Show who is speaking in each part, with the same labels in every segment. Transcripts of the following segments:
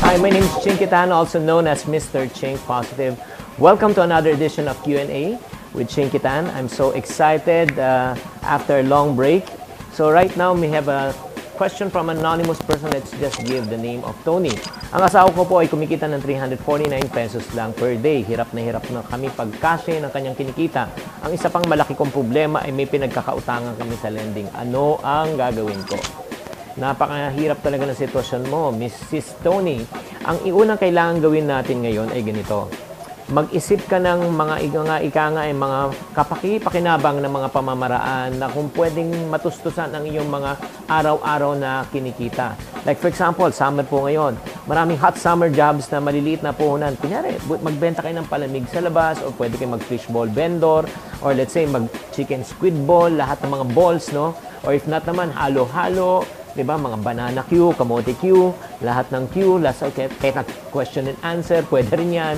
Speaker 1: Hi, my name is Ching Kitana, also known as Mr. Ching Positive. Welcome to another edition of Q&A with Ching Kitan. I'm so excited after a long break. So right now, we have a question from an anonymous person. Let's just give the name of Tony. Ang asawa ko po ay kumikita ng 349 pesos lang per day. Hirap na kami pagkasya ng kanyang kinikita. Ang isa pang malaki kong problema ay may pinagkakautangan kami sa lending. Ano ang gagawin ko? Napakahirap talaga ng sitwasyon mo, Mrs. Tony. Ang iunang kailangan gawin natin ngayon ay ganito. Mag-isip ka ng mga mga kapaki-pakinabang na mga pamamaraan na kung pwedeng matustusan ang iyong mga araw-araw na kinikita. Like for example, summer po ngayon, maraming hot summer jobs na maliliit na puhunan. Kunyari, magbenta kayo ng palamig sa labas o pwede kayo mag-fishball vendor or let's say mag-chicken squid ball, lahat ng mga balls, no? Or if not naman, halo-halo, diba? Mga banana queue, kamote queue, lahat ng queue, kahit na question and answer, pwede rin yan.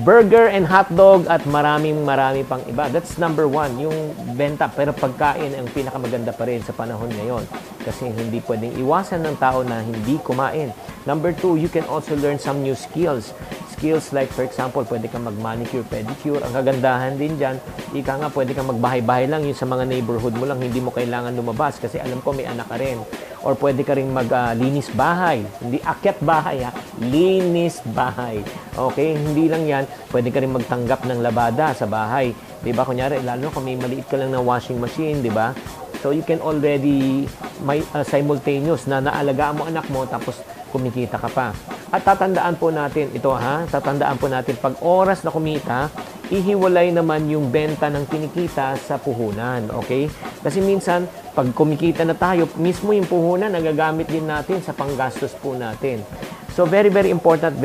Speaker 1: Burger and hotdog at marami pang iba. That's number one, yung benta. Pero pagkain ang pinakamaganda pa rin sa panahon ngayon. Kasi hindi pwedeng iwasan ng tao na hindi kumain. Number two, you can also learn some new skills. Skills like, for example, pwede kang mag-manicure, pedicure. Ang kagandahan din dyan, ika nga, pwede kang magbahay-bahay lang yung sa mga neighborhood mo lang. Hindi mo kailangan lumabas kasi alam ko may anak ka rin. Or pwede ka rin maglinis bahay. Hindi akyat bahay, ha? Linis bahay. Okay? Hindi lang yan. Pwede ka rin magtanggap ng labada sa bahay. Diba? Kunyari, lalo kung may maliit ka lang na washing machine, diba? So, you can already simultaneous na naalagaan mo anak mo tapos kumikita ka pa. At tatandaan po natin, ito ha, tatandaan po natin, pag oras na kumita, ihiwalay naman yung benta ng kinikita sa puhunan, okay? Kasi minsan, pag kumikita na tayo, mismo yung puhunan, nagagamit din natin sa panggastos po natin. So, very, very important,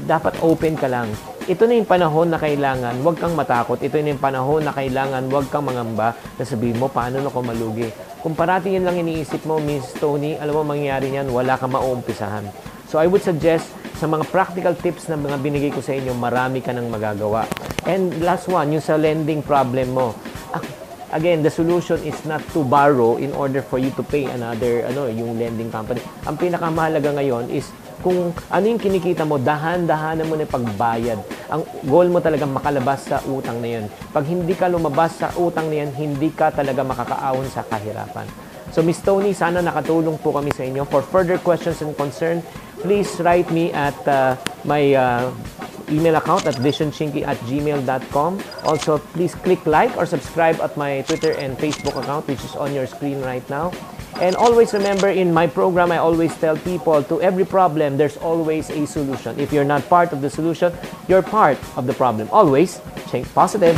Speaker 1: dapat open ka lang. Ito na yung panahon na kailangan, huwag kang matakot. Ito na yung panahon na kailangan, huwag kang mangamba na sabihin mo, paano na ako malugi? Kung parati yan lang iniisip mo, Miss Tony, alam mo mangyayari niyan, wala kang mauumpisahan. So, I would suggest, sa mga practical tips na mga binigay ko sa inyo, marami ka nang magagawa. And last one, yung sa lending problem mo. Again, the solution is not to borrow in order for you to pay another, yung lending company. Ang pinakamahalaga ngayon is kung ano yung kinikita mo, dahan-dahanan mo na pagbayad. Ang goal mo talaga makalabas sa utang na yun. Pag hindi ka lumabas sa utang na yan, hindi ka talaga makakaahon sa kahirapan. So, Miss Tony, sana nakatulong po kami sa inyo. For further questions and concern, please write me at my email account at visionchinky@gmail.com. Also, please click like or subscribe at my Twitter and Facebook account, which is on your screen right now. And always remember, in my program, I always tell people, to every problem, there's always a solution. If you're not part of the solution, you're part of the problem. Always, think positive.